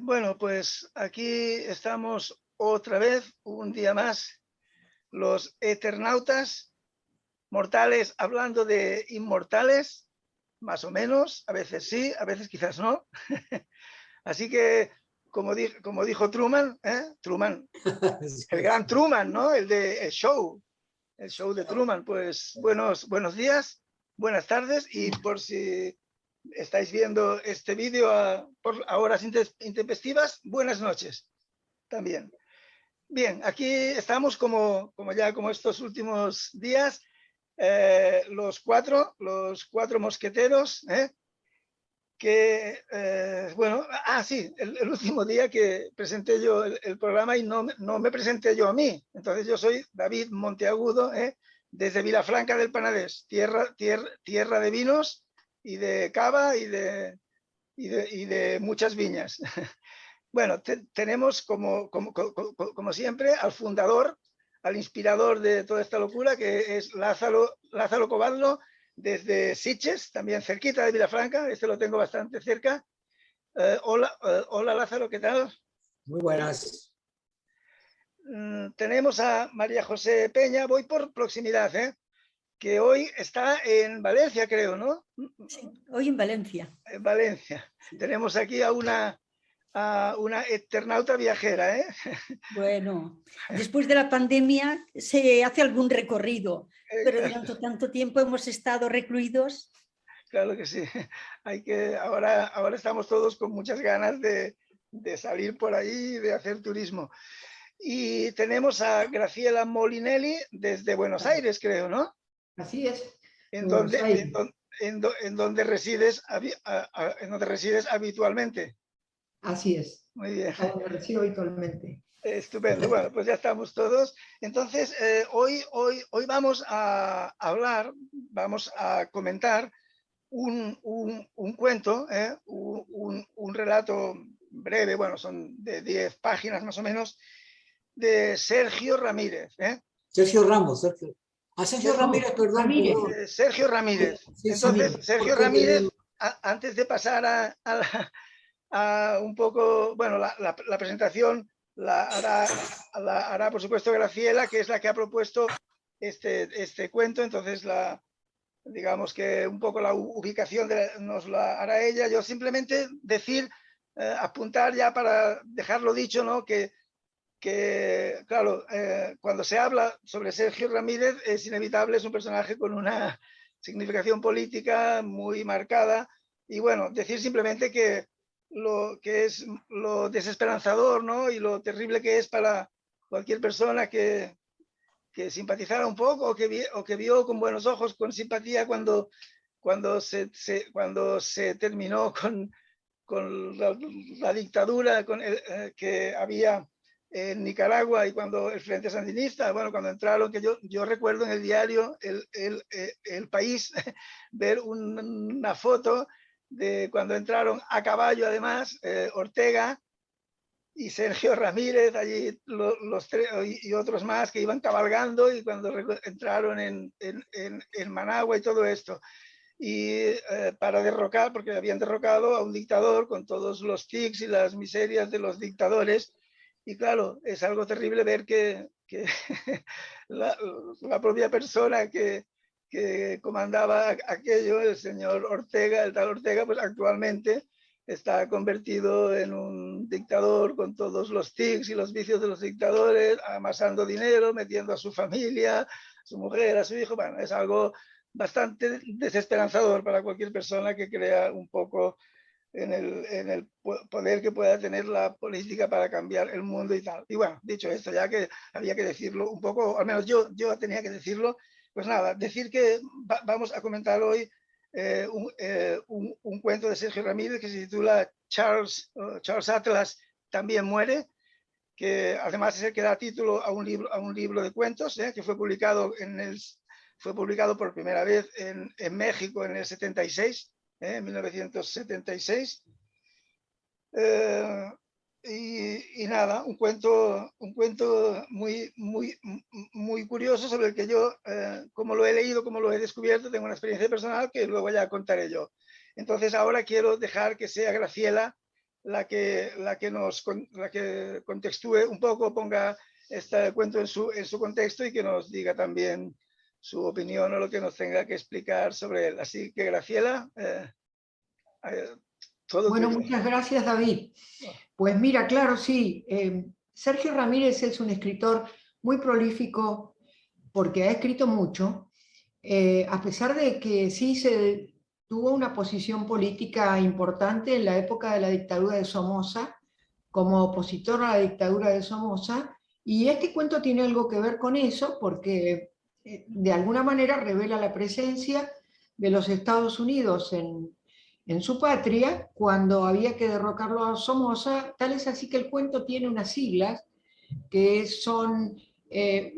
Bueno, pues aquí estamos otra vez, un día más, los eternautas mortales hablando de inmortales, más o menos, a veces sí, a veces quizás no. Así que, como dijo Truman, Truman, el gran Truman, ¿no? El show de Truman, pues buenos días, buenas tardes, y por si estáis viendo este vídeo a horas intempestivas, buenas noches también. Bien, aquí estamos como estos últimos días, los cuatro mosqueteros, bueno, sí, el último día que presenté yo el programa y no me presenté yo a mí. Entonces yo soy David Monteagudo, desde Vilafranca del Penedès, tierra de vinos y de cava y de muchas viñas. Bueno, tenemos como siempre al fundador, al inspirador de toda esta locura, que es Lázaro Covadlo, desde Sitges, también cerquita de Vilafranca. Este lo tengo bastante cerca. Hola Lázaro, ¿qué tal? Muy buenas. Tenemos a María José Peña, voy por proximidad, que hoy está en Valencia, creo, ¿no? Sí, hoy en Valencia. En Valencia. Tenemos aquí a una eternauta viajera, ¿eh? Bueno, después de la pandemia se hace algún recorrido, pero durante tanto tiempo hemos estado recluidos. Claro que sí. Ahora estamos todos con muchas ganas de salir por ahí, de hacer turismo. Y tenemos a Graciela Molinelli desde Buenos Aires, creo, ¿no? Así es. En donde resides habitualmente. Así es. Muy bien. Donde resido habitualmente. Estupendo. Bueno, pues ya estamos todos. Entonces, hoy vamos a hablar, vamos a comentar un cuento, un relato breve, bueno, son de 10 páginas más o menos, de Sergio Ramírez. Sergio Ramos, Sergio. Sergio Ramírez, perdón. Ramírez. Sergio Ramírez. Sí, Entonces, sí, Sergio Ramírez, antes de pasar a un poco, bueno, la presentación la hará, por supuesto, Graciela, que es la que ha propuesto este cuento. Entonces, digamos que un poco la ubicación nos la hará ella. Yo simplemente apuntar ya para dejarlo dicho, ¿no? Que claro, cuando se habla sobre Sergio Ramírez es inevitable, es un personaje con una significación política muy marcada. Y bueno, decir simplemente que es lo desesperanzador, ¿no? Y lo terrible que es para cualquier persona que simpatizara un poco o que vio con buenos ojos, con simpatía cuando se terminó con la dictadura que había en Nicaragua, y cuando el Frente Sandinista, bueno, cuando entraron, que yo recuerdo en el diario El País ver una foto de cuando entraron a caballo, además, Ortega y Sergio Ramírez, allí los tres y otros más que iban cabalgando, y cuando entraron en Managua y todo esto. Y para derrocar, porque habían derrocado a un dictador con todos los tics y las miserias de los dictadores. Y claro, es algo terrible ver que la propia persona que comandaba aquello, el señor Ortega, el tal Ortega, pues actualmente está convertido en un dictador con todos los tics y los vicios de los dictadores, amasando dinero, metiendo a su familia, a su mujer, a su hijo. Bueno, es algo bastante desesperanzador para cualquier persona que crea un poco en el poder que pueda tener la política para cambiar el mundo y tal. Y bueno, dicho esto, ya que había que decirlo un poco, al menos yo tenía que decirlo, pues nada, decir que vamos a comentar hoy un cuento de Sergio Ramírez que se titula Charles Atlas también muere, que además es el que da título a un libro de cuentos, que fue publicado por primera vez en México en el 76, en 1976. Y nada, un cuento muy curioso, sobre el que yo, como lo he leído, como lo he descubierto, tengo una experiencia personal que luego ya contaré yo. Entonces ahora quiero dejar que sea Graciela la que contextúe un poco, ponga este cuento en su contexto y que nos diga también su opinión o lo que nos tenga que explicar sobre él. Así que, Graciela, todo Bueno, tuyo. muchas gracias, David. Pues mira, claro, sí. Sergio Ramírez es un escritor muy prolífico porque ha escrito mucho, a pesar de que sí se tuvo una posición política importante en la época de la dictadura de Somoza, como opositor a la dictadura de Somoza, y este cuento tiene algo que ver con eso, porque de alguna manera revela la presencia de los Estados Unidos en su patria cuando había que derrocarlo a Somoza. Tal es así que el cuento tiene unas siglas que son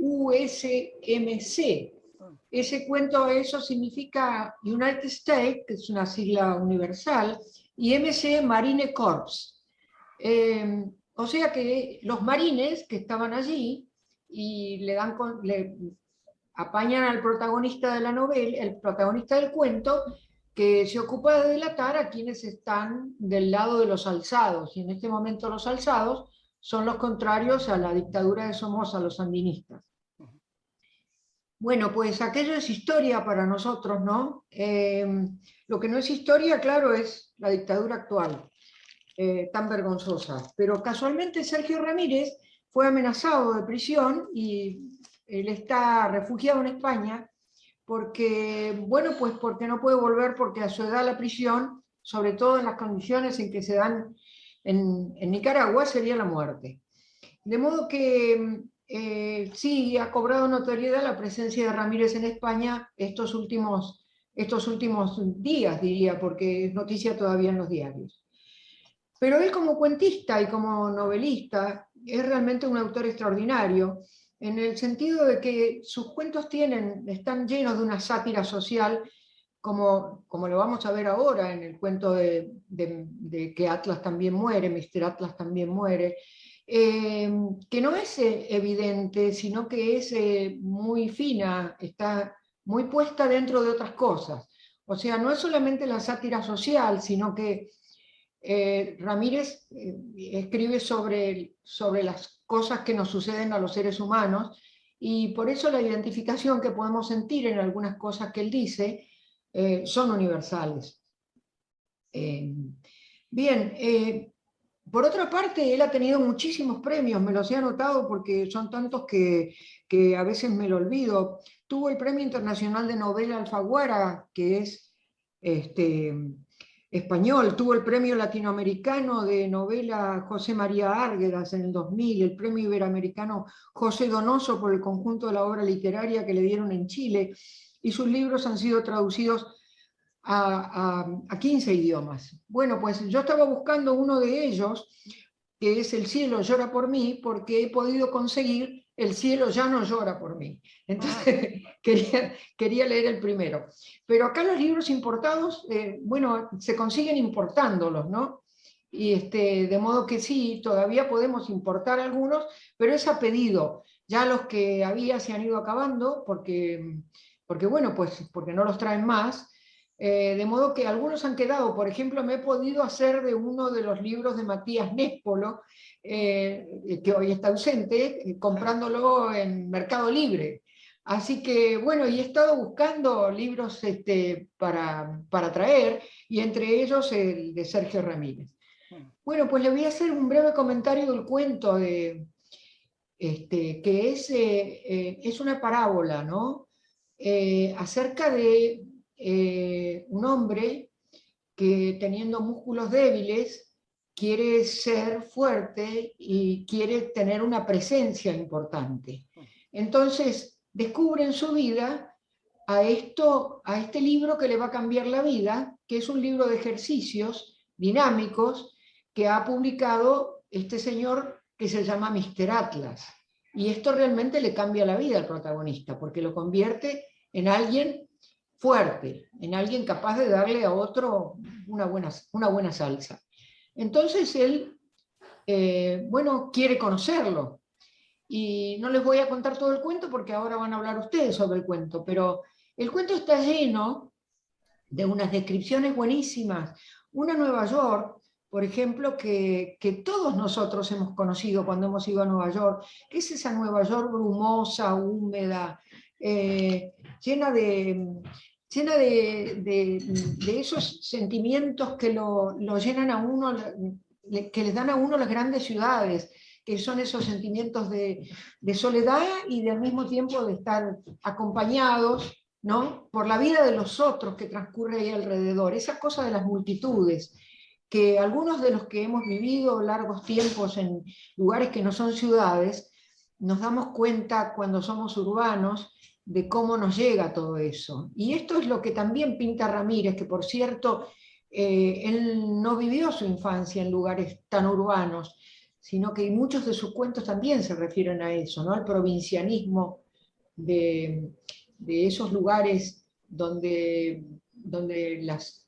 USMC. Ese cuento, eso significa United States, que es una sigla universal, y MC, Marine Corps. O sea que los marines que estaban allí y le apañan al protagonista de la novela, el protagonista del cuento, que se ocupa de delatar a quienes están del lado de los alzados, y en este momento los alzados son los contrarios a la dictadura de Somoza, los sandinistas. Bueno, pues aquello es historia para nosotros, ¿no? Lo que no es historia, claro, es la dictadura actual, tan vergonzosa. Pero casualmente Sergio Ramírez fue amenazado de prisión y él está refugiado en España porque, bueno, pues porque no puede volver, porque a su edad la prisión, sobre todo en las condiciones en que se dan en Nicaragua, sería la muerte. De modo que sí ha cobrado notoriedad la presencia de Ramírez en España estos últimos días, diría, porque es noticia todavía en los diarios. Pero él como cuentista y como novelista es realmente un autor extraordinario, en el sentido de que sus cuentos están llenos de una sátira social, como lo vamos a ver ahora en el cuento de que Atlas también muere, Mr. Atlas también muere, que no es evidente, sino que es muy fina, está muy puesta dentro de otras cosas. O sea, no es solamente la sátira social, sino que Ramírez escribe sobre las cosas que nos suceden a los seres humanos, y por eso la identificación que podemos sentir en algunas cosas que él dice son universales. Bien, por otra parte, él ha tenido muchísimos premios, me los he anotado porque son tantos que a veces me lo olvido. Tuvo el Premio Internacional de Novela Alfaguara, que es español, tuvo el Premio Latinoamericano de Novela José María Árguedas en el 2000, el Premio Iberoamericano José Donoso por el conjunto de la obra literaria que le dieron en Chile, y sus libros han sido traducidos a 15 idiomas. Bueno, pues yo estaba buscando uno de ellos, que es El cielo llora por mí, porque he podido conseguir El cielo ya no llora por mí. Entonces quería leer el primero. Pero acá los libros importados, bueno, se consiguen importándolos, ¿no? Y de modo que sí, todavía podemos importar algunos, pero es a pedido. Ya los que había se han ido acabando porque bueno, pues porque no los traen más. De modo que algunos han quedado. Por ejemplo, me he podido hacer de uno de los libros de Matías Nespolo, que hoy está ausente, comprándolo en Mercado Libre. Así que, bueno, y he estado buscando libros para traer, y entre ellos el de Sergio Ramírez. Bueno, pues le voy a hacer un breve comentario del cuento, que es una parábola, ¿no? Acerca de un hombre que, teniendo músculos débiles, quiere ser fuerte y quiere tener una presencia importante. Entonces descubre en su vida a este libro que le va a cambiar la vida, que es un libro de ejercicios dinámicos que ha publicado este señor que se llama Mr. Atlas. Y esto realmente le cambia la vida al protagonista, porque lo convierte en alguien fuerte, en alguien capaz de darle a otro una buena salsa. Entonces él, bueno, quiere conocerlo. Y no les voy a contar todo el cuento porque ahora van a hablar ustedes sobre el cuento, pero el cuento está lleno de unas descripciones buenísimas. Una Nueva York, por ejemplo, que todos nosotros hemos conocido cuando hemos ido a Nueva York, que es esa Nueva York brumosa, húmeda, llena de esos sentimientos que lo llenan a uno, que les dan a uno las grandes ciudades, que son esos sentimientos de soledad y al mismo tiempo de estar acompañados, ¿no?, por la vida de los otros que transcurre ahí alrededor, esa cosa de las multitudes, que algunos de los que hemos vivido largos tiempos en lugares que no son ciudades, nos damos cuenta cuando somos urbanos de cómo nos llega todo eso. Y esto es lo que también pinta Ramírez, que por cierto, él no vivió su infancia en lugares tan urbanos, sino que muchos de sus cuentos también se refieren a eso, ¿no?, al provincianismo de esos lugares donde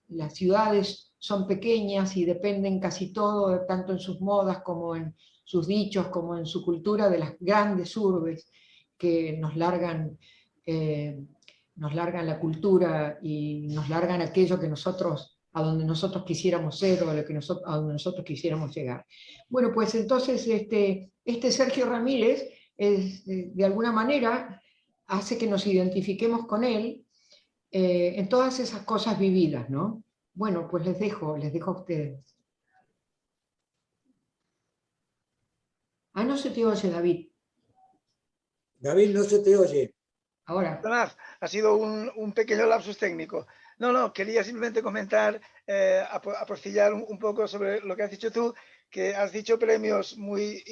las ciudades son pequeñas y dependen casi todo, tanto en sus modas como en sus dichos, como en su cultura, de las grandes urbes que nos largan la cultura y nos largan aquello que a donde nosotros quisiéramos ser o a donde nosotros quisiéramos llegar. Bueno, pues entonces este Sergio Ramírez de alguna manera hace que nos identifiquemos con él en todas esas cosas vividas, ¿no? Bueno, pues les dejo a ustedes. No se te oye, David. David, no se te oye. Ahora. Ha sido un pequeño lapsus técnico. No, quería simplemente comentar, apostillar un poco sobre lo que has dicho tú, que has dicho premios muy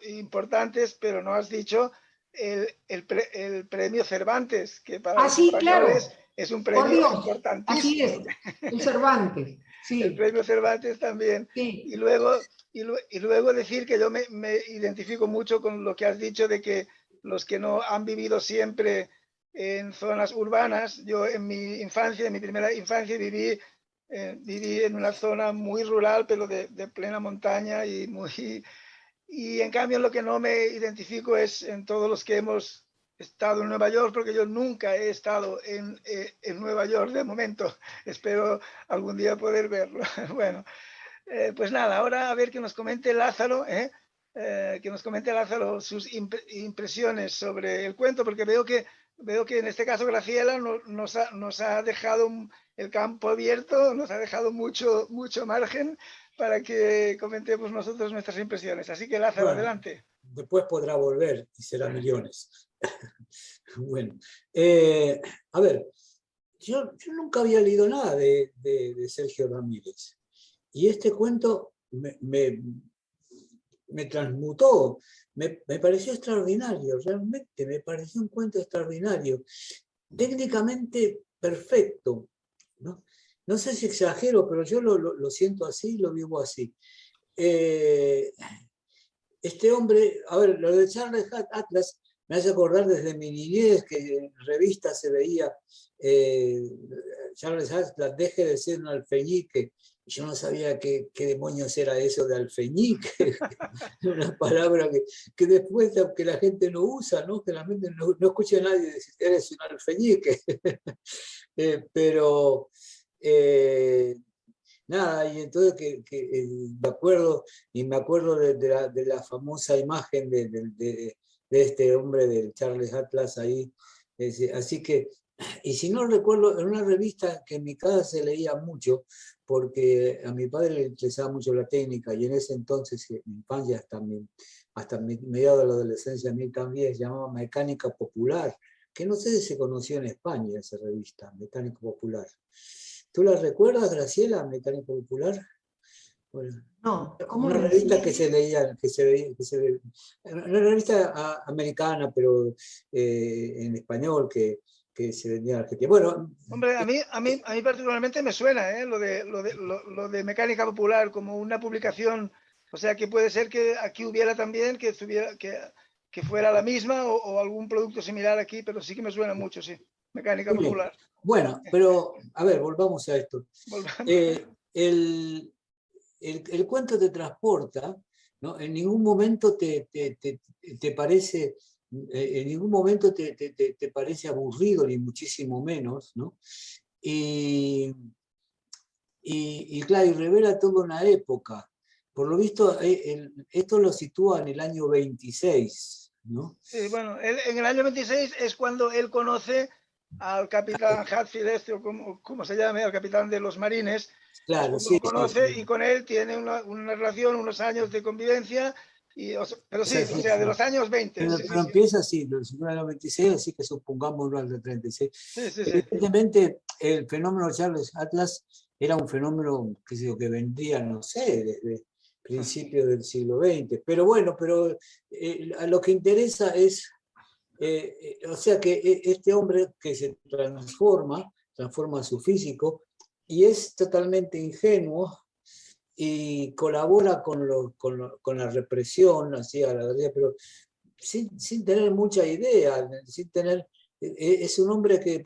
importantes, pero no has dicho el premio Cervantes, que para los sí, españoles claro. es un premio importantísimo. Así es, el Cervantes. Sí. El premio Cervantes también. Sí. Y luego decir que yo me identifico mucho con lo que has dicho de que los que no han vivido siempre en zonas urbanas, yo en mi infancia, en mi primera infancia, viví en una zona muy rural, pero de plena montaña y en cambio lo que no me identifico es en todos los que hemos estado en Nueva York, porque yo nunca he estado en Nueva York de momento. Espero algún día poder verlo. Bueno, pues nada, ahora a ver que nos comente Lázaro, que nos comente Lázaro sus impresiones sobre el cuento, porque veo que en este caso Graciela nos ha dejado el campo abierto, nos ha dejado mucho margen para que comentemos nosotros nuestras impresiones. Así que Lázaro, bueno, adelante. Después podrá volver y será millones. Bueno, a ver, yo nunca había leído nada de Sergio Ramírez. Y este cuento me transmutó, me pareció extraordinario, realmente me pareció un cuento extraordinario, técnicamente perfecto, ¿no? No sé si exagero, pero yo lo siento así, lo vivo así. Este hombre, a ver, lo de Charles Atlas me hace acordar desde mi niñez que en revistas se veía Charles Atlas, deje de ser un alfeñique. Yo no sabía qué demonios era eso de alfeñique, una palabra que después, aunque la gente no usa, ¿no? Generalmente no escucha a nadie decir, eres un alfeñique. Pero nada, y entonces me acuerdo de la famosa imagen de este hombre, de Charles Atlas ahí. Así que, y si no recuerdo, en una revista que en mi casa se leía mucho, porque a mi padre le interesaba mucho la técnica, y en ese entonces, en mi infancia hasta mediados de la adolescencia, a mí también, se llamaba Mecánica Popular, que no sé si se conoció en España esa revista, Mecánica Popular. ¿Tú la recuerdas, Graciela, Mecánica Popular? Bueno, no, ¿cómo una revista que se leía, una revista americana, pero en español, que se vendía en Argentina. Bueno, hombre, a mí particularmente me suena lo de Mecánica Popular como una publicación, o sea que puede ser que aquí hubiera también, que fuera la misma o algún producto similar aquí, pero sí que me suena mucho, sí. Mecánica Popular. Bueno, pero a ver, volvamos a esto. El cuento te transporta, ¿no? En ningún momento te parece, en ningún momento te parece aburrido, ni muchísimo menos, ¿no? Y claro, y revela toda una época, por lo visto, esto lo sitúa en el año 26, ¿no? Sí, bueno, en el año 26 es cuando él conoce al capitán Hatfield, o como se llame, al capitán de los marines. Es Claro, cuando sí, lo sí, conoce sí. y con él tiene una relación, unos años de convivencia, pero sí, o Sí, sea, de sí. los años 20. Sí, sí, Pero sí. empieza así, lo sitúa en el 26, así que supongamos al 36. Sí, sí, sí. Evidentemente, el fenómeno Charles Atlas era un fenómeno que vendría, no sé, desde principios del siglo XX. Pero bueno, a lo que interesa es, o sea, que este hombre que se transforma su físico y es totalmente ingenuo y colabora con la represión, así a la verdad, pero sin tener mucha idea, sin tener, es un hombre que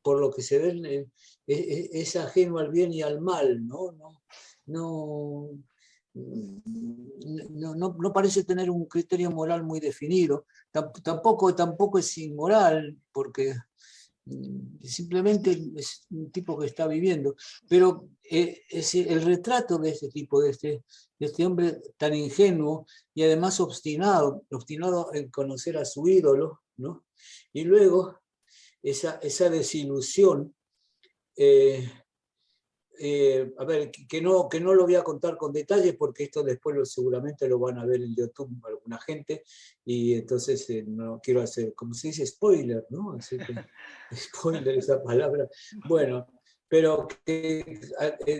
por lo que se ve es ajeno al bien y al mal, ¿no? No, no parece tener un criterio moral muy definido, tampoco es inmoral, porque simplemente es un tipo que está viviendo, pero el retrato de este tipo, de este hombre tan ingenuo y además obstinado en conocer a su ídolo, ¿no? Y luego esa desilusión, eh, a ver, que no lo voy a contar con detalles porque esto después seguramente lo van a ver en YouTube alguna gente y entonces no quiero hacer, como se dice, spoiler, ¿no? Así que, spoiler esa palabra. Bueno, pero que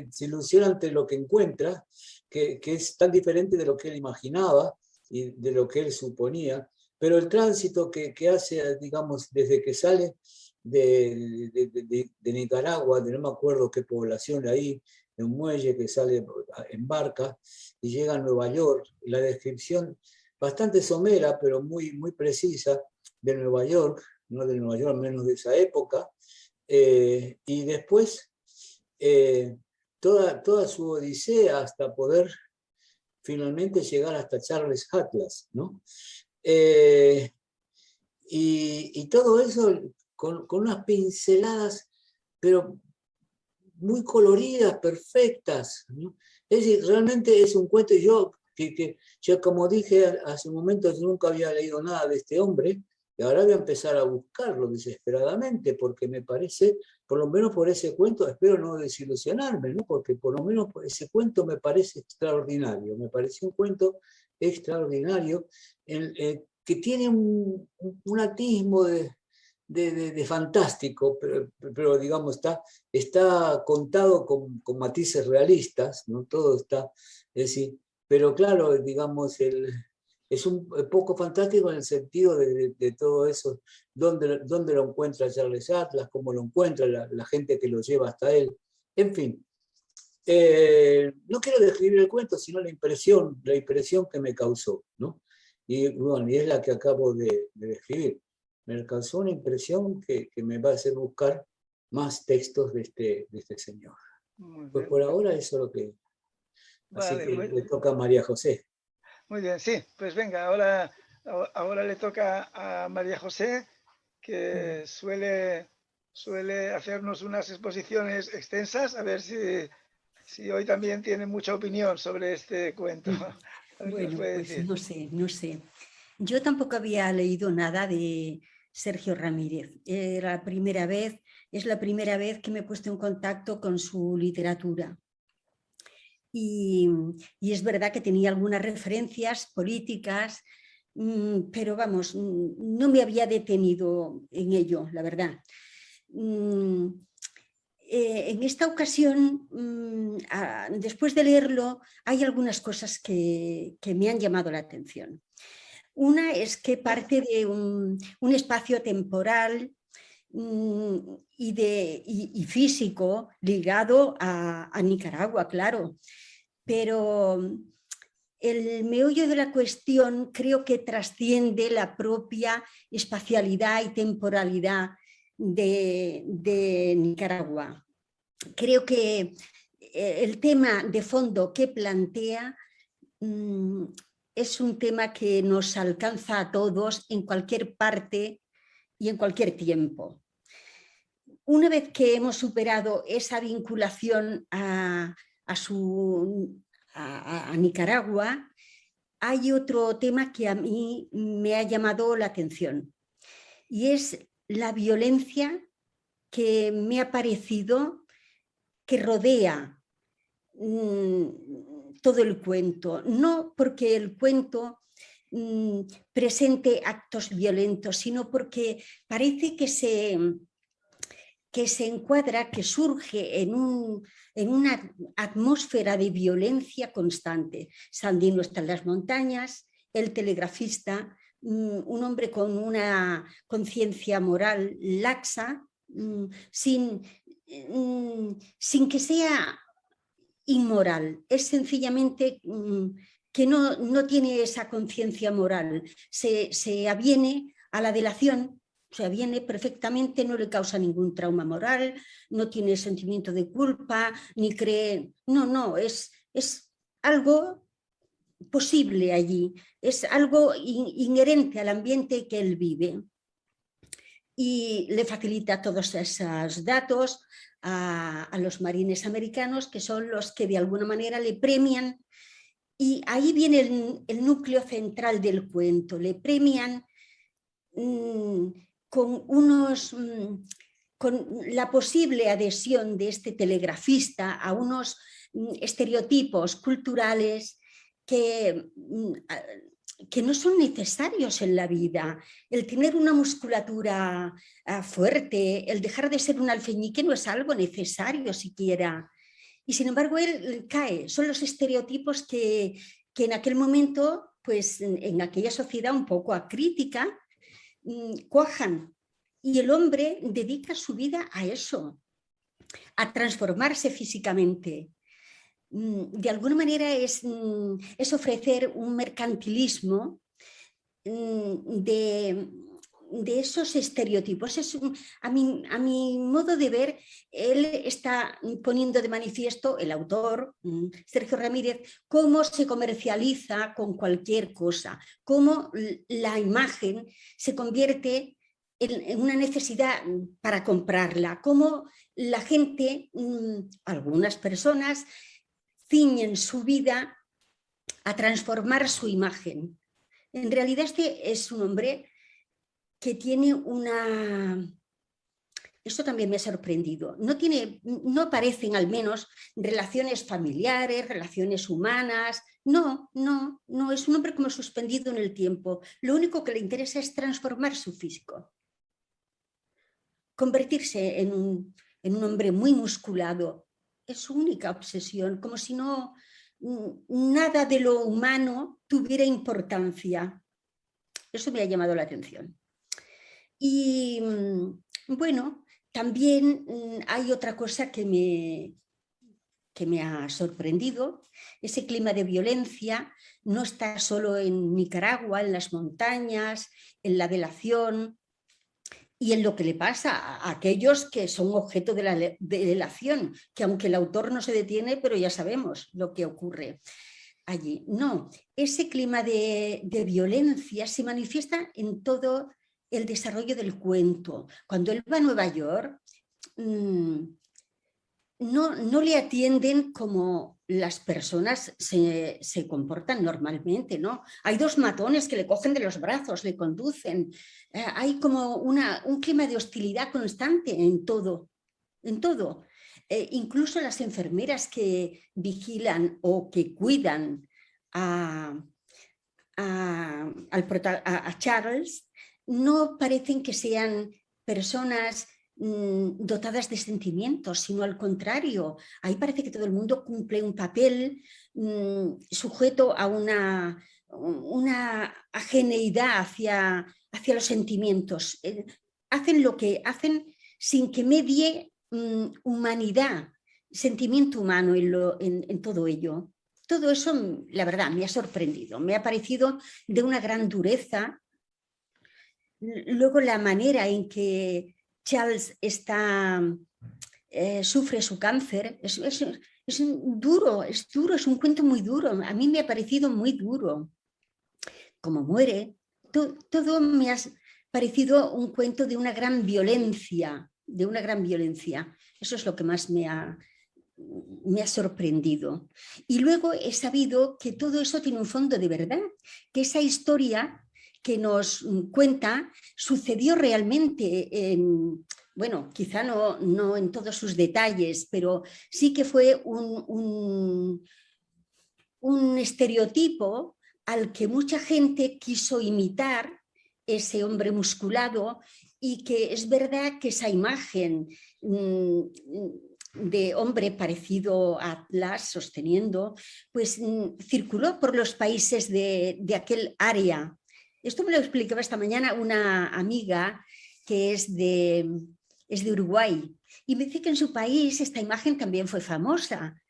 se ilusiona ante lo que encuentra, que es tan diferente de lo que él imaginaba y de lo que él suponía, pero el tránsito que hace, digamos, desde que sale de Nicaragua, de no me acuerdo qué población ahí, de un muelle que sale en barca y llega a Nueva York. La descripción bastante somera, pero muy precisa de Nueva York, no de Nueva York, al menos de esa época. Y después toda su odisea hasta poder finalmente llegar hasta Charles Atlas, ¿no? Y todo eso con unas pinceladas, pero muy coloridas, perfectas, ¿no? Es decir, realmente es un cuento, y yo como dije hace un momento, yo nunca había leído nada de este hombre, y ahora voy a empezar a buscarlo desesperadamente, porque me parece, por lo menos por ese cuento, espero no desilusionarme, ¿no? Porque por lo menos por ese cuento me parece extraordinario, me pareció un cuento extraordinario, que tiene un atismo de fantástico, pero digamos, está contado con matices realistas, ¿no? Todo está, es decir, pero claro, digamos, es un poco fantástico en el sentido de todo eso, dónde lo encuentra Charles Atlas, cómo lo encuentra la gente que lo lleva hasta él, en fin. No quiero describir el cuento, sino la impresión que me causó, ¿no? Y bueno, y es la que acabo de describir. Me causó una impresión que me va a hacer buscar más textos de este señor. Pues por ahora eso es lo que... Así Vale, que le toca a María José. muy bien, sí, pues venga, ahora le toca a María José, que suele hacernos unas exposiciones extensas, a ver si hoy también tiene mucha opinión sobre este cuento. A ver qué nos Bueno, puede pues decir. no sé. Yo tampoco había leído nada de Sergio Ramírez. Es la primera vez que me he puesto en contacto con su literatura. Y es verdad que tenía algunas referencias políticas, pero vamos, no me había detenido en ello, la verdad. En esta ocasión, después de leerlo, hay algunas cosas que me han llamado la atención. Una es que parte de un espacio temporal y físico ligado a Nicaragua, claro, pero el meollo de la cuestión creo que trasciende la propia espacialidad y temporalidad de Nicaragua. Creo que el tema de fondo que plantea es un tema que nos alcanza a todos en cualquier parte y en cualquier tiempo. Una vez que hemos superado esa vinculación a a Nicaragua, hay otro tema que a mí me ha llamado la atención, y es la violencia que me ha parecido que rodea todo el cuento. No porque el cuento presente actos violentos, sino porque parece que se encuadra, que surge en una atmósfera de violencia constante. Sandino está en las montañas, el telegrafista, un hombre con una conciencia moral laxa, sin que sea inmoral, es sencillamente que no tiene esa conciencia moral, se aviene a la delación, se aviene perfectamente, no le causa ningún trauma moral, no tiene sentimiento de culpa, ni cree, no, es algo posible allí, es algo inherente al ambiente que él vive. Y le facilita todos esos datos a los marines americanos, que son los que de alguna manera le premian, y ahí viene el núcleo central del cuento. Le premian con la posible adhesión de este telegrafista a unos estereotipos culturales que no son necesarios en la vida. El tener una musculatura fuerte, el dejar de ser un alfeñique no es algo necesario siquiera. Y sin embargo él cae. Son los estereotipos que en aquel momento, pues en aquella sociedad un poco acrítica, cuajan. Y el hombre dedica su vida a eso, a transformarse físicamente. De alguna manera es ofrecer un mercantilismo de esos estereotipos. A mi modo de ver, él está poniendo de manifiesto, el autor, Sergio Ramírez, cómo se comercializa con cualquier cosa, cómo la imagen se convierte en una necesidad para comprarla, cómo la gente, algunas personas, ciñen su vida a transformar su imagen. En realidad este es un hombre que tiene Eso también me ha sorprendido. No aparecen al menos relaciones familiares, relaciones humanas. No, es un hombre como suspendido en el tiempo. Lo único que le interesa es transformar su físico. Convertirse en un hombre muy musculado. Es su única obsesión, como si nada de lo humano tuviera importancia. Eso me ha llamado la atención. Y bueno, también hay otra cosa que me ha sorprendido. Ese clima de violencia no está solo en Nicaragua, en las montañas, en la delación y en lo que le pasa a aquellos que son objeto de la delación, que aunque el autor no se detiene, pero ya sabemos lo que ocurre allí. No, ese clima de violencia se manifiesta en todo el desarrollo del cuento. Cuando él va a Nueva York, no le atienden como las personas se comportan normalmente, ¿no? Hay dos matones que le cogen de los brazos, le conducen. Hay como un clima de hostilidad constante en todo. Incluso las enfermeras que vigilan o que cuidan a Charles no parecen que sean personas dotadas de sentimientos, sino al contrario. Ahí parece que todo el mundo cumple un papel sujeto a una ajeneidad hacia los sentimientos. Hacen lo que hacen sin que medie humanidad, sentimiento humano en todo ello. Todo eso, la verdad, me ha sorprendido, me ha parecido de una gran dureza. Luego la manera en que Charles sufre su cáncer es duro, es un cuento muy duro. A mí me ha parecido muy duro. Como muere, todo me ha parecido un cuento de una gran violencia, Eso es lo que más me ha me ha sorprendido. Y luego he sabido que todo eso tiene un fondo de verdad, que esa historia que nos cuenta sucedió realmente en, bueno, quizá no en todos sus detalles, pero sí que fue un estereotipo al que mucha gente quiso imitar, ese hombre musculado, y que es verdad que esa imagen de hombre parecido a Atlas sosteniendo, pues circuló por los países de aquel área. Esto me lo explicaba esta mañana una amiga que es de Uruguay, y me dice que en su país esta imagen también fue famosa.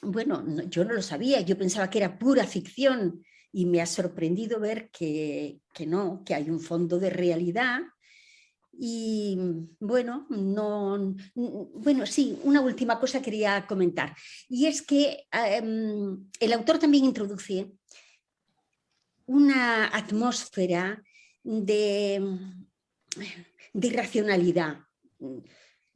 Bueno, yo no lo sabía, yo pensaba que era pura ficción, y me ha sorprendido ver que no, que hay un fondo de realidad. Y bueno, bueno, sí, una última cosa quería comentar, y es que el autor también introduce una atmósfera de irracionalidad,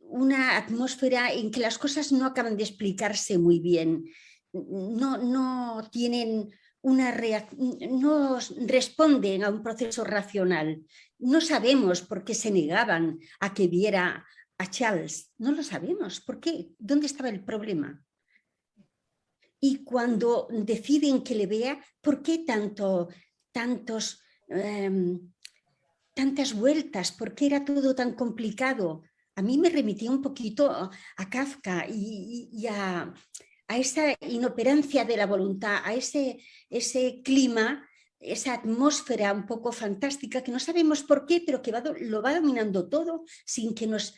una atmósfera en que las cosas no acaban de explicarse muy bien, no tienen no responden a un proceso racional. No sabemos por qué se negaban a que viera a Charles, no lo sabemos. ¿Por qué? ¿Dónde estaba el problema? Y cuando deciden que le vea, ¿por qué tantas vueltas? ¿Por qué era todo tan complicado? A mí me remitía un poquito a Kafka y a esa inoperancia de la voluntad, a ese clima, esa atmósfera un poco fantástica que no sabemos por qué, pero que lo va dominando todo sin que nos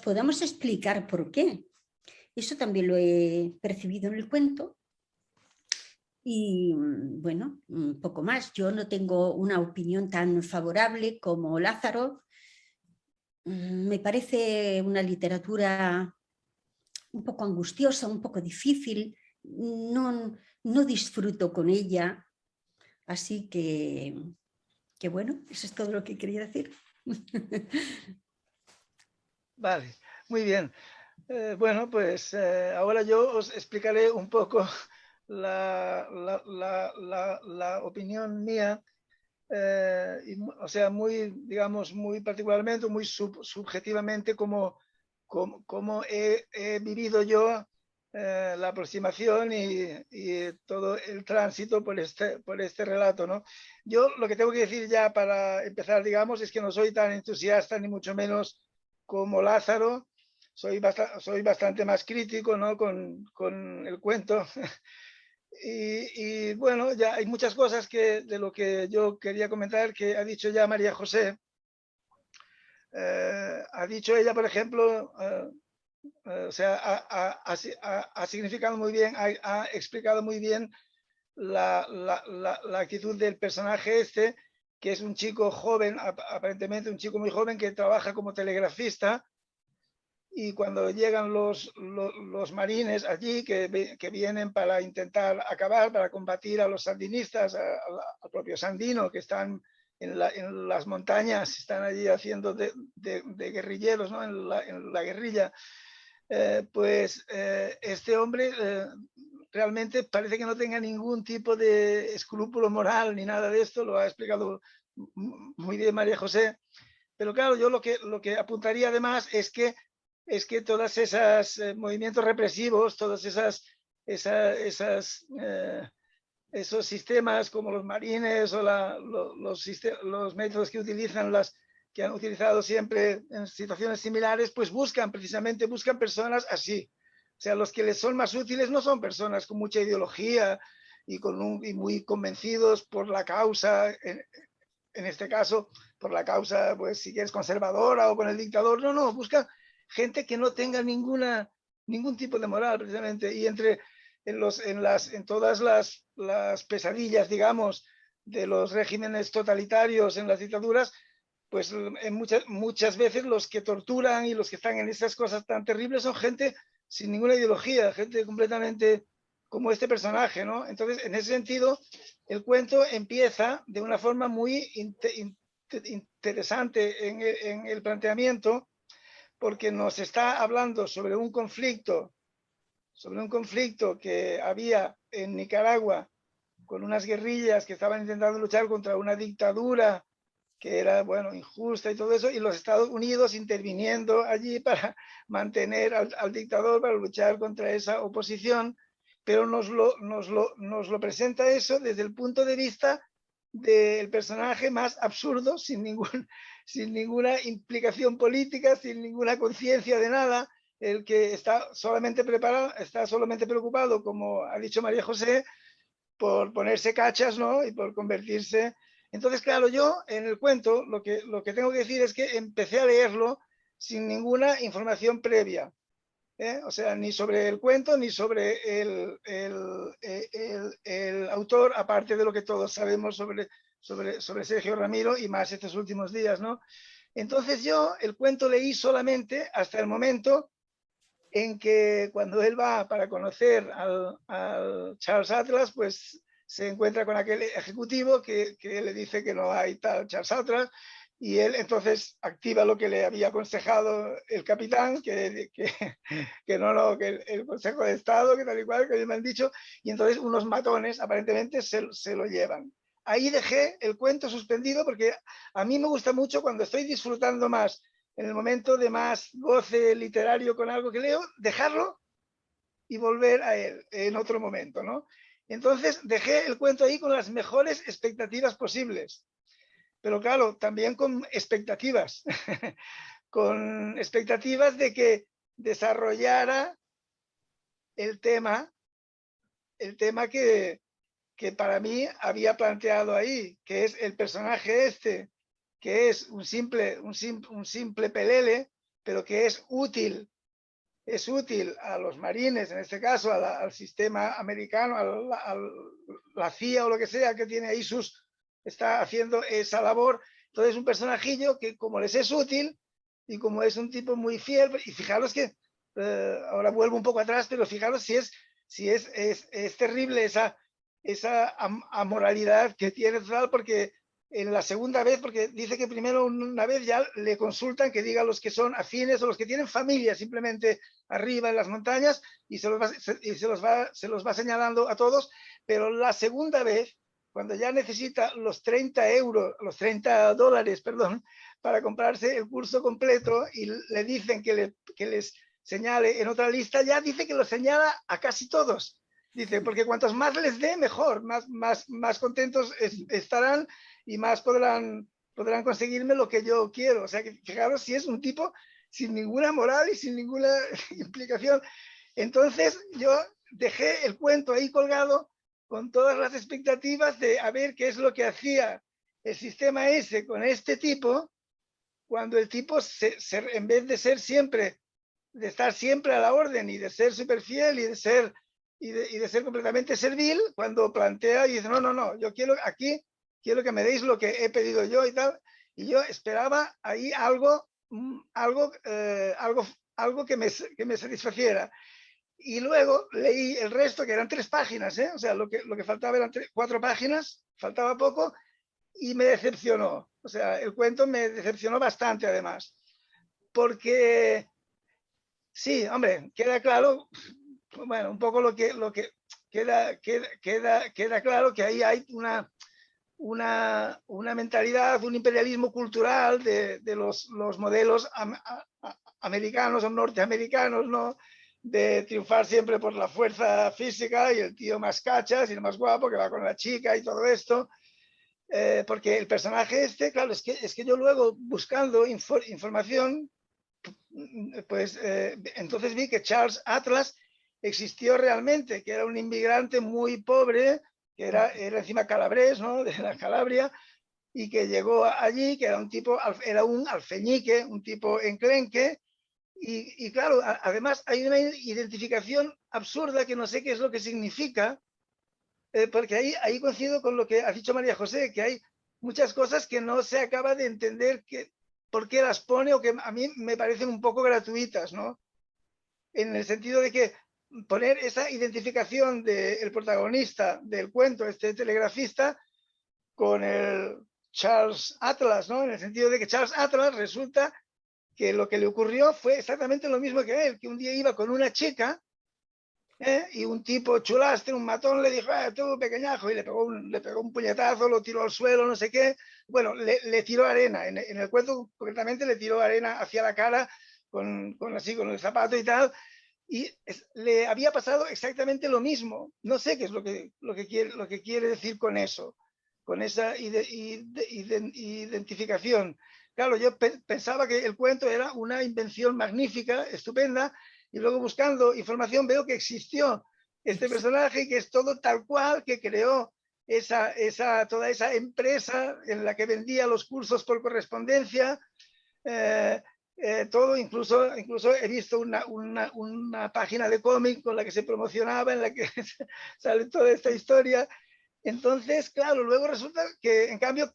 podamos explicar por qué. Eso también lo he percibido en el cuento. Y bueno, un poco más. Yo no tengo una opinión tan favorable como Lázaro. Me parece una literatura un poco angustiosa, un poco difícil. No disfruto con ella. Así que bueno, eso es todo lo que quería decir. Vale, muy bien. Bueno, pues ahora yo os explicaré un poco la opinión mía, o sea, muy, digamos, muy particularmente, muy subjetivamente, como he vivido yo la aproximación y todo el tránsito por este relato, ¿no? Yo lo que tengo que decir ya para empezar, digamos, es que no soy tan entusiasta ni mucho menos como Lázaro. Soy bastante más crítico, ¿no?, con el cuento. Y bueno, ya hay muchas cosas de lo que yo quería comentar que ha dicho ya María José. Ha dicho ella, por ejemplo, o sea, ha significado muy bien, ha explicado muy bien la actitud del personaje este, que es un chico joven, aparentemente un chico muy joven, que trabaja como telegrafista. Y cuando llegan los marines allí, que vienen para intentar acabar, para combatir a los sandinistas, al propio Sandino, que están en las montañas, están allí haciendo de guerrilleros, ¿no?, en la guerrilla, pues este hombre realmente parece que no tenga ningún tipo de escrúpulo moral ni nada de esto. Lo ha explicado muy bien María José. Pero claro, yo lo que apuntaría además es que todas esas movimientos represivos, todos esos sistemas como los marines o los métodos que que han utilizado siempre en situaciones similares, pues buscan personas así. O sea, los que les son más útiles no son personas con mucha ideología y muy convencidos por la causa, en este caso, por la causa, pues si quieres, conservadora o con el dictador. No, buscan gente que no tenga ningún tipo de moral, precisamente. Y en todas las pesadillas, digamos, de los regímenes totalitarios en las dictaduras, pues muchas veces los que torturan y los que están en esas cosas tan terribles son gente sin ninguna ideología, gente completamente como este personaje, ¿no? Entonces, en ese sentido, el cuento empieza de una forma muy interesante en el planteamiento, porque nos está hablando sobre un conflicto que había en Nicaragua con unas guerrillas que estaban intentando luchar contra una dictadura que era, bueno, injusta y todo eso, y los Estados Unidos interviniendo allí para mantener al dictador, para luchar contra esa oposición, pero nos lo presenta eso desde el punto de vista del personaje más absurdo, sin ninguna implicación política, sin ninguna conciencia de nada, el que está solamente preocupado, como ha dicho María José, por ponerse cachas, ¿no? Y por convertirse. Entonces, claro, yo en el cuento lo que tengo que decir es que empecé a leerlo sin ninguna información previa. O sea, ni sobre el cuento, ni sobre el autor, aparte de lo que todos sabemos sobre Sergio Ramiro y más estos últimos días, ¿no? Entonces yo el cuento leí solamente hasta el momento en que cuando él va para conocer al Charles Atlas, pues se encuentra con aquel ejecutivo que le dice que no hay tal Charles Atlas, y él entonces activa lo que le había aconsejado el capitán, que el Consejo de Estado, que tal y cual, que me han dicho, y entonces unos matones aparentemente se lo llevan. Ahí dejé el cuento suspendido porque a mí me gusta mucho cuando estoy disfrutando más, en el momento de más goce literario con algo que leo, dejarlo y volver a él en otro momento, ¿no? Entonces dejé el cuento ahí con las mejores expectativas posibles. Pero claro, también con expectativas, con expectativas de que desarrollara el tema que para mí había planteado ahí, que es el personaje este, que es un simple pelele, pero que es útil a los marines, en este caso al sistema americano, a la CIA o lo que sea, que tiene ahí está haciendo esa labor. Entonces un personajillo que como les es útil y como es un tipo muy fiel, y fijaros que ahora vuelvo un poco atrás, pero fijaros si es terrible esa amoralidad que tiene total, porque en la segunda vez, porque dice que primero una vez ya le consultan que diga los que son afines o los que tienen familia simplemente arriba en las montañas, y se los va señalando a todos, pero la segunda vez, cuando ya necesita los $30, perdón, para comprarse el curso completo y le dicen que les señale en otra lista, ya dice que lo señala a casi todos. Dice, porque cuantos más les dé, mejor, más contentos estarán y más podrán conseguirme lo que yo quiero. O sea, que fijaros si es un tipo sin ninguna moral y sin ninguna implicación. Entonces yo dejé el cuento ahí colgado con todas las expectativas de a ver qué es lo que hacía el sistema ese con este tipo, cuando el tipo, en vez de ser siempre, de estar siempre a la orden y de ser súper fiel y de ser completamente servil, cuando plantea y dice, no, yo quiero que me deis lo que he pedido yo y tal, y yo esperaba ahí algo que me satisfaciera. Y luego leí el resto, que eran 3 páginas, o sea, lo que faltaba eran 4 páginas, faltaba poco, y me decepcionó. O sea, el cuento me decepcionó bastante, además. Porque, sí, hombre, queda claro, bueno, un poco lo que queda claro, que ahí hay una mentalidad, un imperialismo cultural de los modelos americanos o norteamericanos, ¿no? De triunfar siempre por la fuerza física y el tío más cachas y el más guapo que va con la chica y todo esto. Porque el personaje este, claro, es que yo luego buscando información, pues entonces vi que Charles Atlas existió realmente, que era un inmigrante muy pobre, que era encima calabrés, ¿no? De la Calabria, y que llegó allí, que era un alfeñique, un tipo enclenque, y claro, además hay una identificación absurda que no sé qué es lo que significa, porque ahí coincido con lo que ha dicho María José, que hay muchas cosas que no se acaba de entender por qué las pone, o que a mí me parecen un poco gratuitas, ¿no? En el sentido de que poner esa identificación del protagonista del cuento, este telegrafista, con el Charles Atlas, ¿no? En el sentido de que Charles Atlas resulta que lo que le ocurrió fue exactamente lo mismo que a él, que un día iba con una chica, y un tipo chulastre, un matón, le dijo, tú pequeñajo, y le pegó un puñetazo, lo tiró al suelo, no sé qué. Bueno, le tiró arena, en el cuento concretamente le tiró arena hacia la cara con el zapato y tal, y le había pasado exactamente lo mismo. No sé qué es lo que quiere decir con eso, con esa identificación. Claro, yo pensaba que el cuento era una invención magnífica, estupenda, y luego buscando información veo que existió este personaje y que es todo tal cual, que creó toda esa empresa en la que vendía los cursos por correspondencia, todo, incluso he visto una página de cómic con la que se promocionaba, en la que sale toda esta historia. Entonces, claro, luego resulta que, en cambio,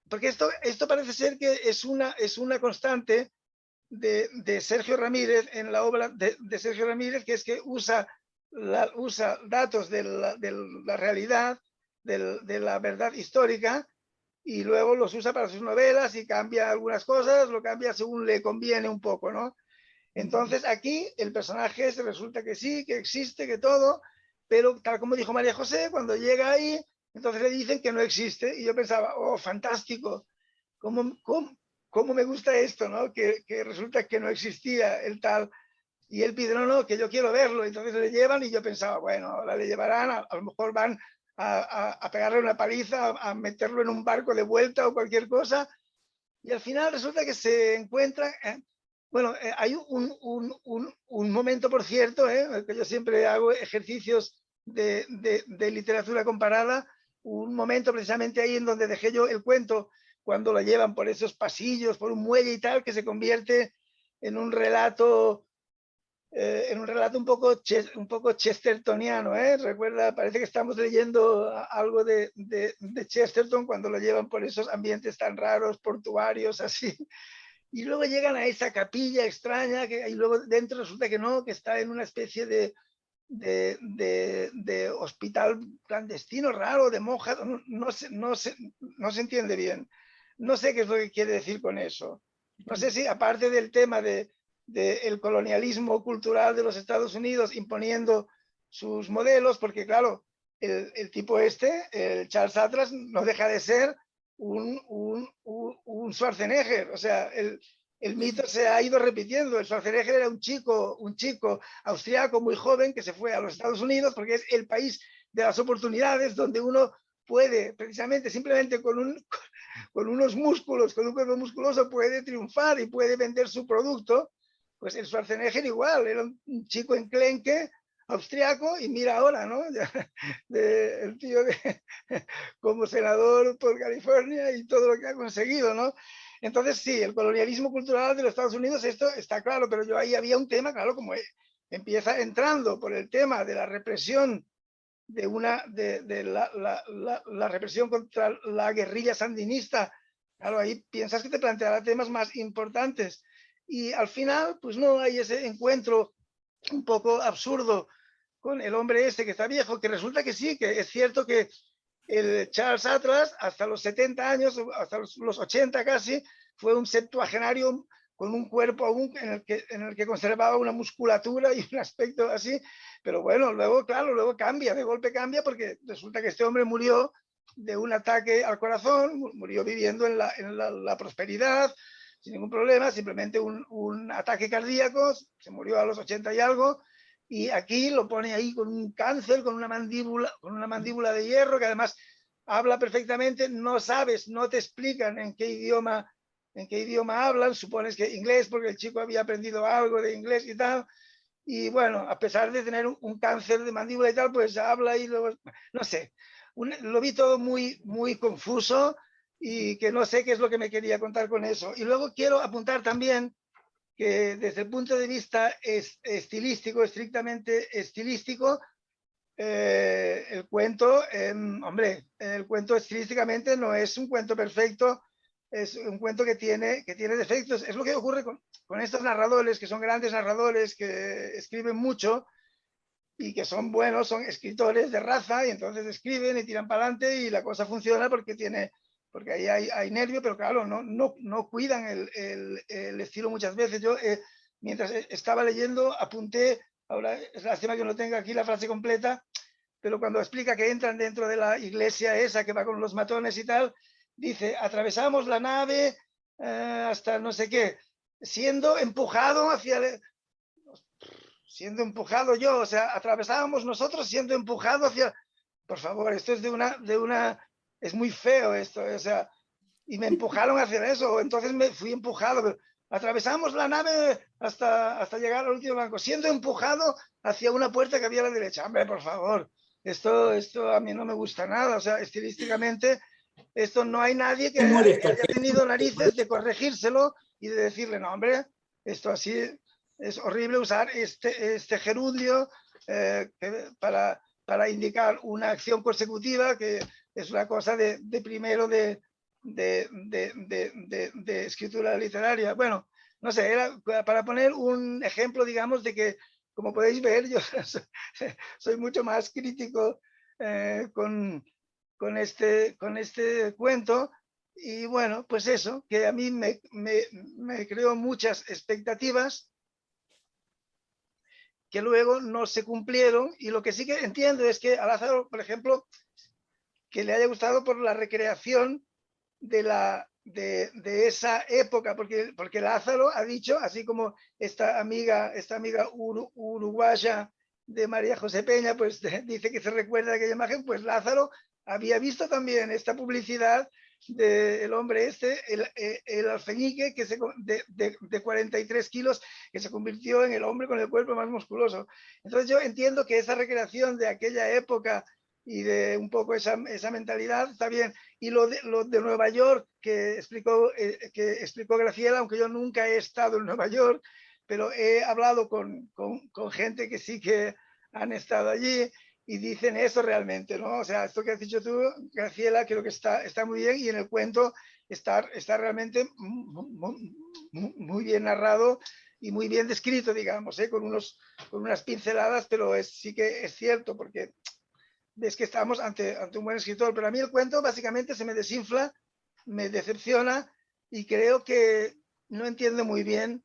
porque esto parece ser que es una constante de Sergio Ramírez en la obra de Sergio Ramírez, que es que usa datos de la realidad, de la verdad histórica, y luego los usa para sus novelas y cambia algunas cosas, lo cambia según le conviene un poco, ¿no? Entonces aquí el personaje resulta que sí, que existe, que todo, pero tal como dijo María José, cuando llega ahí, entonces le dicen que no existe, y yo pensaba, oh, fantástico, ¿cómo me gusta esto, ¿no? Que resulta que no existía el tal, y él pide, no, que yo quiero verlo, entonces le llevan, y yo pensaba, bueno, ahora le llevarán, a lo mejor van a pegarle una paliza, a meterlo en un barco de vuelta o cualquier cosa, y al final resulta que se encuentra, bueno, hay un momento, por cierto, que yo siempre hago ejercicios de literatura comparada, un momento precisamente ahí en donde dejé yo el cuento, cuando lo llevan por esos pasillos, por un muelle y tal, que se convierte en un relato un poco chestertoniano, Recuerda, parece que estamos leyendo algo de Chesterton cuando lo llevan por esos ambientes tan raros, portuarios, así. Y luego llegan a esa capilla extraña, y luego dentro resulta que no, que está en una especie de hospital clandestino, raro, de monjas, no se entiende bien. No sé qué es lo que quiere decir con eso. No sé si, aparte del tema del colonialismo cultural de los Estados Unidos imponiendo sus modelos, porque claro, el tipo el Charles Atlas, no deja de ser un Schwarzenegger. O sea, el mito se ha ido repitiendo. El Schwarzenegger era un chico austriaco muy joven que se fue a los Estados Unidos porque es el país de las oportunidades, donde uno puede, precisamente, simplemente con unos músculos, con un cuerpo musculoso, puede triunfar y puede vender su producto. Pues el Schwarzenegger igual, era un chico enclenque, austriaco, y mira ahora, ¿no? El tío como senador por California y todo lo que ha conseguido, ¿no? Entonces, sí, el colonialismo cultural de los Estados Unidos, esto está claro, pero yo ahí había un tema, claro, como empieza entrando por el tema de la represión, de la represión contra la guerrilla sandinista. Claro, ahí piensas que te planteará temas más importantes. Y al final, pues no, hay ese encuentro un poco absurdo con el hombre este que está viejo, que resulta que sí, que es cierto que el Charles Atlas, hasta los 70 años, hasta los 80 casi, fue un septuagenario con un cuerpo aún en el que conservaba una musculatura y un aspecto así, pero bueno, luego, claro, luego cambia, de golpe cambia, porque resulta que este hombre murió de un ataque al corazón, murió viviendo en la prosperidad, sin ningún problema, simplemente un ataque cardíaco, se murió a los 80 y algo, y aquí lo pone ahí con un cáncer, con una mandíbula de hierro, que además habla perfectamente, no sabes, no te explican en qué idioma hablan, supones que inglés, porque el chico había aprendido algo de inglés y tal, y bueno, a pesar de tener un cáncer de mandíbula y tal, pues habla y luego, no sé, lo vi todo muy, muy confuso, y que no sé qué es lo que me quería contar con eso. Y luego quiero apuntar también que desde el punto de vista estilístico, estrictamente estilístico, el cuento, hombre, el cuento estilísticamente no es un cuento perfecto, es un cuento que tiene defectos. Es lo que ocurre con estos narradores, que son grandes narradores, que escriben mucho y que son buenos, son escritores de raza, y entonces escriben y tiran para adelante y la cosa funciona porque tiene porque ahí hay nervio, pero claro, no cuidan el estilo muchas veces. Yo, mientras estaba leyendo, apunté, ahora es lástima que no tenga aquí la frase completa, pero cuando explica que entran dentro de la iglesia esa que va con los matones y tal, dice, atravesamos la nave hasta no sé qué, siendo empujado siendo empujado yo, o sea, atravesábamos nosotros siendo empujado hacia... Por favor, esto es es muy feo esto, o sea, y me empujaron hacia eso, entonces me fui empujado, pero atravesamos la nave hasta llegar al último banco, siendo empujado hacia una puerta que había a la derecha. Hombre, por favor, esto a mí no me gusta nada, o sea, estilísticamente, esto no hay nadie que haya tenido narices de corregírselo y de decirle, no, hombre, esto así es horrible usar este gerundio para indicar una acción consecutiva, que es una cosa de primero de escritura literaria. Bueno, no sé, era para poner un ejemplo, digamos, de que, como podéis ver, yo soy mucho más crítico con este cuento. Y bueno, pues eso, que a mí me creó muchas expectativas que luego no se cumplieron, y lo que sí que entiendo es que a Lázaro, por ejemplo, que le haya gustado por la recreación de esa época, porque Lázaro ha dicho, así como esta amiga uruguaya de María José Peña, pues dice que se recuerda de aquella imagen, pues Lázaro había visto también esta publicidad del hombre el alfeñique de 43 kilos, que se convirtió en el hombre con el cuerpo más musculoso. Entonces yo entiendo que esa recreación de aquella época y de un poco esa mentalidad está bien. Y lo de Nueva York que explicó Graciela, aunque yo nunca he estado en Nueva York, pero he hablado con gente que sí que han estado allí y dicen eso realmente, ¿no? O sea, esto que has dicho tú, Graciela, creo que está muy bien, y en el cuento está realmente muy bien narrado y muy bien descrito, digamos, con unas pinceladas, pero sí que es cierto, porque ves que estamos ante un buen escritor. Pero a mí el cuento básicamente se me desinfla, me decepciona, y creo que no entiendo muy bien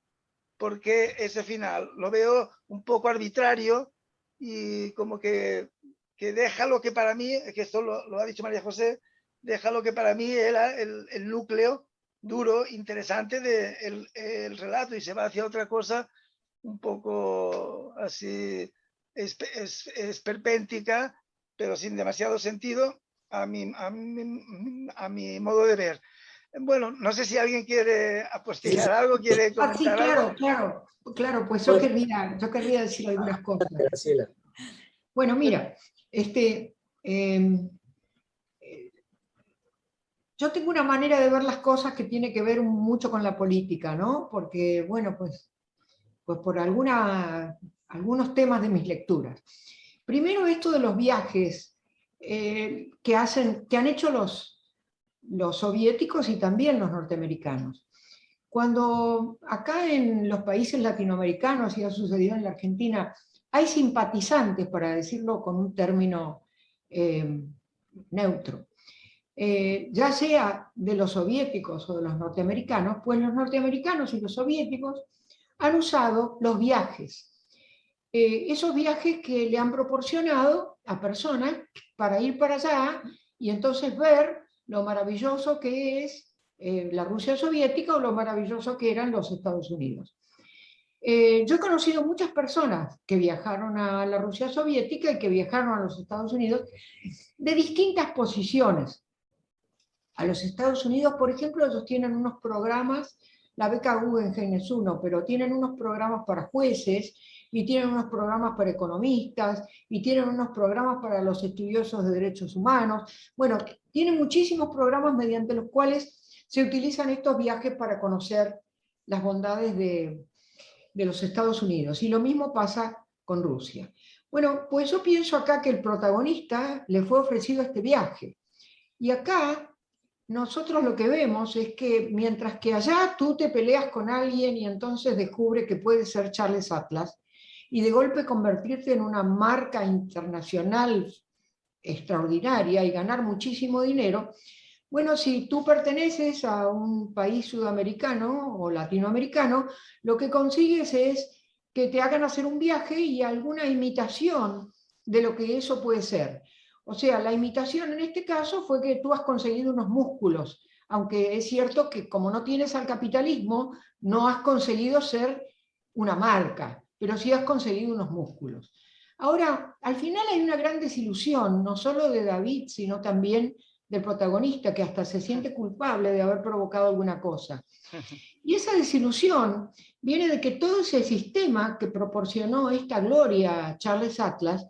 por qué ese final. Lo veo un poco arbitrario y como que deja lo que para mí, que esto lo ha dicho María José, deja lo que para mí era el núcleo duro, interesante del relato, y se va hacia otra cosa un poco así esperpéntica, pero sin demasiado sentido a mi modo de ver. Bueno, no sé si alguien quiere apostillar algo, quiere comentar algo. Claro, pues yo querría decir algunas cosas. Graciela. Bueno, mira, yo tengo una manera de ver las cosas que tiene que ver mucho con la política, ¿no? Porque, bueno, pues por algunos temas de mis lecturas. Primero, esto de los viajes que han hecho los soviéticos y también los norteamericanos. Cuando acá en los países latinoamericanos, y ha sucedido en la Argentina, hay simpatizantes, para decirlo con un término neutro, ya sea de los soviéticos o de los norteamericanos, pues los norteamericanos y los soviéticos han usado los viajes. Esos viajes que le han proporcionado a personas para ir para allá y entonces ver lo maravilloso que es la Rusia soviética o lo maravilloso que eran los Estados Unidos. Yo he conocido muchas personas que viajaron a la Rusia soviética y que viajaron a los Estados Unidos de distintas posiciones. A los Estados Unidos, por ejemplo, ellos tienen unos programas, la beca Guggenheim es uno, pero tienen unos programas para jueces, y tienen unos programas para economistas, y tienen unos programas para los estudiosos de derechos humanos. Bueno, tienen muchísimos programas mediante los cuales se utilizan estos viajes para conocer las bondades de los Estados Unidos. Y lo mismo pasa con Rusia. Bueno, pues yo pienso acá que el protagonista le fue ofrecido este viaje. Y acá nosotros lo que vemos es que mientras que allá tú te peleas con alguien y entonces descubre que puede ser Charles Atlas, y de golpe convertirte en una marca internacional extraordinaria y ganar muchísimo dinero, Bueno, si tú perteneces a un país sudamericano o latinoamericano, lo que consigues es que te hagan hacer un viaje y alguna imitación de lo que eso puede ser. O sea, la imitación en este caso fue que tú has conseguido unos músculos, aunque es cierto que como no tienes al capitalismo, no has conseguido ser una marca, pero sí has conseguido unos músculos. Ahora, al final hay una gran desilusión, no solo de David, sino también del protagonista, que hasta se siente culpable de haber provocado alguna cosa. Y esa desilusión viene de que todo ese sistema que proporcionó esta gloria a Charles Atlas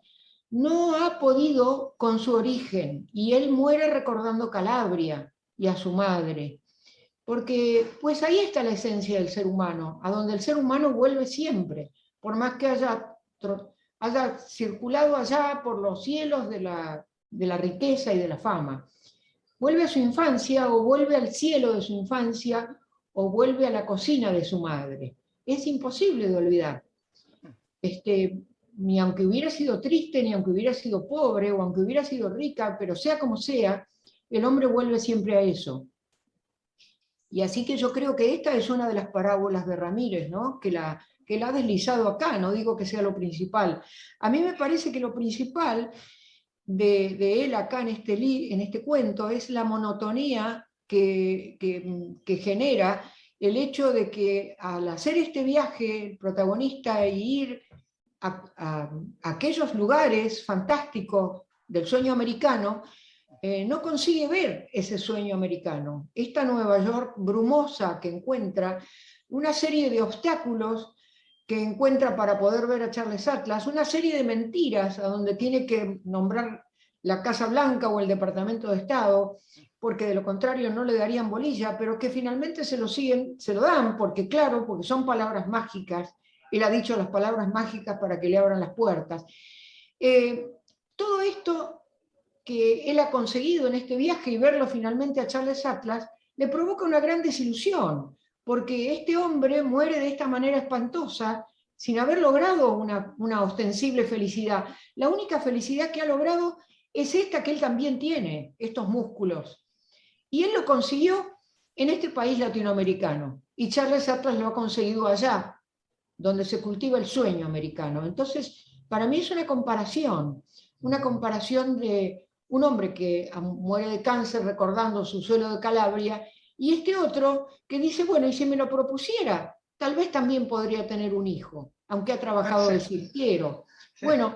no ha podido con su origen, y él muere recordando Calabria y a su madre. Porque pues ahí está la esencia del ser humano, a donde el ser humano vuelve siempre, por más que haya circulado allá por los cielos de la riqueza y de la fama. Vuelve a su infancia o vuelve al cielo de su infancia o vuelve a la cocina de su madre. Es imposible de olvidar. Ni aunque hubiera sido triste, ni aunque hubiera sido pobre o aunque hubiera sido rica, pero sea como sea, el hombre vuelve siempre a eso. Y así que yo creo que esta es una de las parábolas de Ramírez, ¿no? que la ha deslizado acá, no digo que sea lo principal. A mí me parece que lo principal de él acá en este cuento es la monotonía que genera el hecho de que al hacer este viaje, el protagonista, e ir a aquellos lugares fantásticos del sueño americano, no consigue ver ese sueño americano. Esta Nueva York brumosa que encuentra, una serie de obstáculos que encuentra para poder ver a Charles Atlas, una serie de mentiras a donde tiene que nombrar la Casa Blanca o el Departamento de Estado, porque de lo contrario no le darían bolilla, pero que finalmente se lo dan, porque claro, porque son palabras mágicas. Él ha dicho las palabras mágicas para que le abran las puertas. Todo esto que él ha conseguido en este viaje y verlo finalmente a Charles Atlas, le provoca una gran desilusión, porque este hombre muere de esta manera espantosa, sin haber logrado una ostensible felicidad. La única felicidad que ha logrado es esta que él también tiene, estos músculos. Y él lo consiguió en este país latinoamericano, y Charles Atlas lo ha conseguido allá, donde se cultiva el sueño americano. Entonces, para mí es una comparación de un hombre que muere de cáncer recordando su suelo de Calabria, y este otro que dice, bueno, y si me lo propusiera, tal vez también podría tener un hijo, aunque ha trabajado de cirquero. Bueno,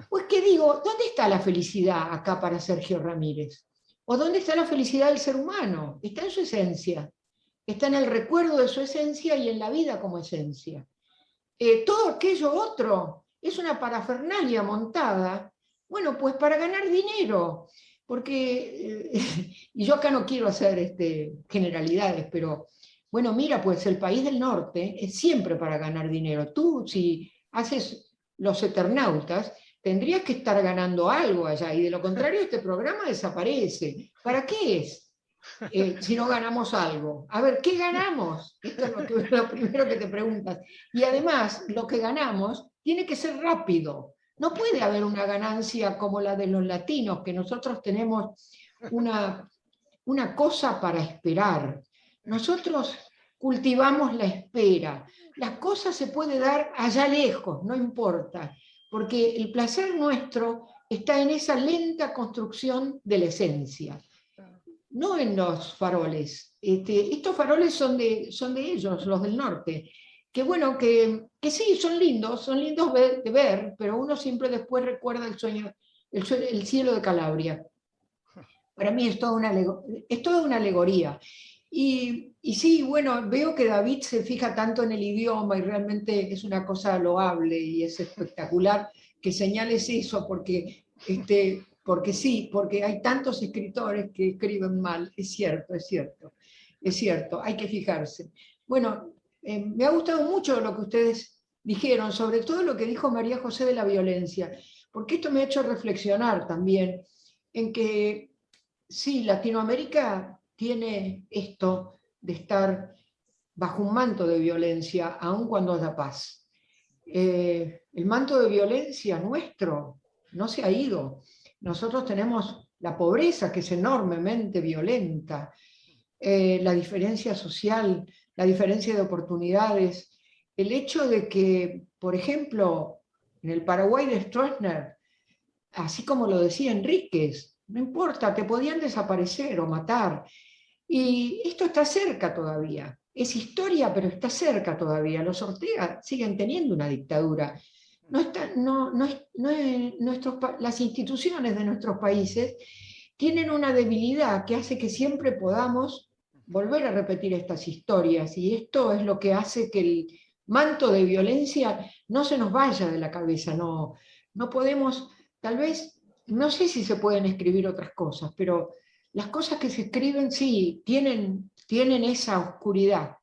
pues ¿qué digo? ¿Dónde está la felicidad acá para Sergio Ramírez? ¿O dónde está la felicidad del ser humano? Está en su esencia, está en el recuerdo de su esencia y en la vida como esencia. Todo aquello otro es una parafernalia montada, bueno, pues para ganar dinero, porque, y yo acá no quiero hacer generalidades, pero bueno, mira, pues el país del norte es siempre para ganar dinero. Tú, si haces Los Eternautas, tendrías que estar ganando algo allá, y de lo contrario este programa desaparece. ¿Para qué es? Si no ganamos algo. A ver, ¿qué ganamos? Esto es lo primero que te preguntas. Y además, lo que ganamos tiene que ser rápido. No puede haber una ganancia como la de los latinos, que nosotros tenemos una cosa para esperar. Nosotros cultivamos la espera. Las cosas se pueden dar allá lejos, no importa, porque el placer nuestro está en esa lenta construcción de la esencia. No en los faroles. Estos faroles son de ellos, los del norte. Que bueno, que sí, son lindos de ver, pero uno siempre después recuerda el cielo de Calabria. Para mí es toda una alegoría. Y sí, bueno, veo que David se fija tanto en el idioma y realmente es una cosa loable y es espectacular que señales eso, porque sí, porque hay tantos escritores que escriben mal, es cierto, hay que fijarse. Bueno, me ha gustado mucho lo que ustedes dijeron, sobre todo lo que dijo María José de la violencia, porque esto me ha hecho reflexionar también en que sí, Latinoamérica tiene esto de estar bajo un manto de violencia, aun cuando haya paz. El manto de violencia nuestro no se ha ido. Nosotros tenemos la pobreza, que es enormemente violenta, la diferencia social, la diferencia de oportunidades, el hecho de que, por ejemplo, en el Paraguay de Stroessner, así como lo decía Enríquez, no importa, te podían desaparecer o matar. Y esto está cerca todavía. Es historia, pero está cerca todavía. Los Ortega siguen teniendo una dictadura. Las instituciones de nuestros países tienen una debilidad que hace que siempre podamos volver a repetir estas historias. Y esto es lo que hace que el manto de violencia no se nos vaya de la cabeza. No podemos, tal vez, no sé si se pueden escribir otras cosas, pero las cosas que se escriben sí tienen esa oscuridad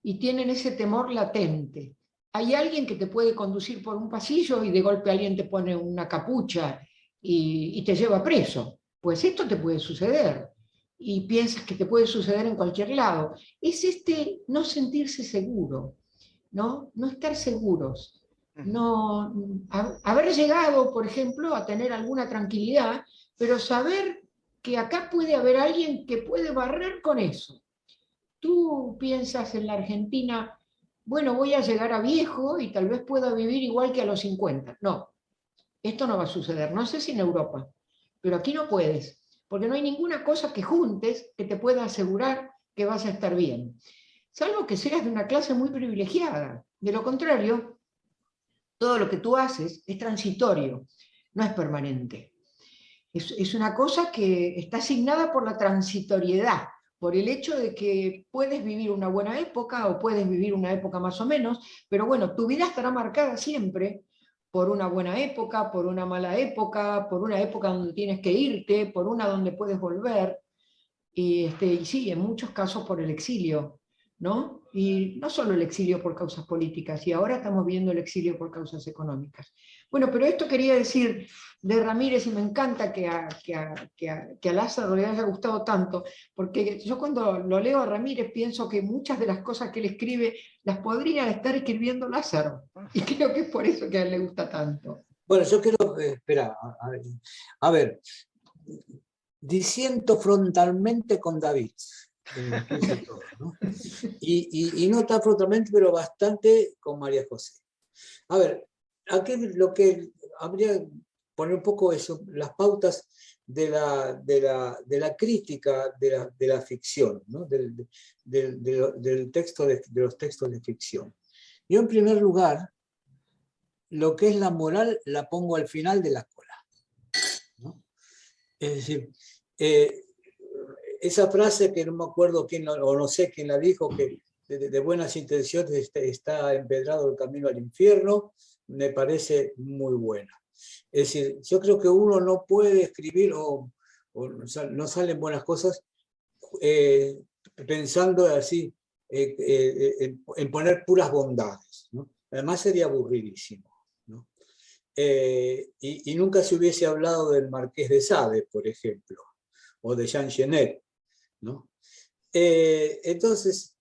y tienen ese temor latente. Hay alguien que te puede conducir por un pasillo y de golpe alguien te pone una capucha y te lleva preso. Pues esto te puede suceder y piensas que te puede suceder en cualquier lado. Es no sentirse seguro, no estar seguros. No, haber llegado, por ejemplo, a tener alguna tranquilidad, pero saber que acá puede haber alguien que puede barrer con eso. Tú piensas en la Argentina, bueno, voy a llegar a viejo y tal vez pueda vivir igual que a los 50. No, esto no va a suceder. No sé si en Europa, pero aquí no puedes, porque no hay ninguna cosa que juntes que te pueda asegurar que vas a estar bien. Salvo que seas de una clase muy privilegiada. De lo contrario, todo lo que tú haces es transitorio, no es permanente. Es una cosa que está asignada por la transitoriedad, por el hecho de que puedes vivir una buena época o puedes vivir una época más o menos, pero bueno, tu vida estará marcada siempre por una buena época, por una mala época, por una época donde tienes que irte, por una donde puedes volver, y sí, en muchos casos por el exilio, ¿no? Y no solo el exilio por causas políticas, y ahora estamos viendo el exilio por causas económicas. Bueno, pero esto quería decir de Ramírez, y me encanta que a Lázaro le haya gustado tanto, porque yo cuando lo leo a Ramírez pienso que muchas de las cosas que él escribe las podría estar escribiendo Lázaro, y creo que es por eso que a él le gusta tanto. Bueno, yo quiero, espera, a ver, disiento frontalmente con David, todo, ¿no? Y no tan frontalmente, pero bastante con María José. A ver, aquí lo que habría que poner un poco eso, las pautas de la crítica de la ficción, ¿no? del texto de los textos de ficción. Yo, en primer lugar, lo que es la moral la pongo al final de la cola, ¿no? Es decir, esa frase que no me acuerdo quién, o no sé quién la dijo, que de buenas intenciones está empedrado el camino al infierno, me parece muy buena. Es decir, yo creo que uno no puede escribir o no salen buenas cosas pensando así en poner puras bondades, ¿no? Además sería aburridísimo, ¿no? Y nunca se hubiese hablado del Marqués de Sade, por ejemplo, o de Jean Genet, ¿no? Entonces,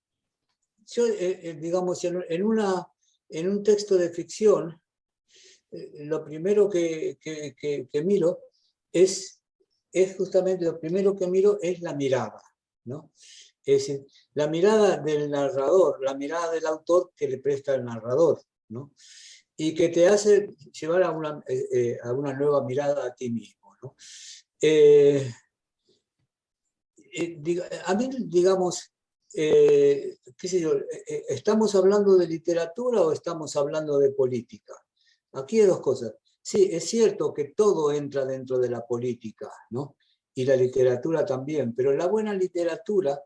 yo, digamos, en un texto de ficción, lo primero que miro es justamente, lo primero que miro es la mirada, ¿no? Es decir, la mirada del narrador, la mirada del autor que le presta al narrador, ¿no? Y que te hace llevar a una nueva mirada a ti mismo, ¿no? A mí, digamos, qué sé yo, ¿estamos hablando de literatura o estamos hablando de política? Aquí hay dos cosas. Sí, es cierto que todo entra dentro de la política, ¿no? Y la literatura también, pero la buena literatura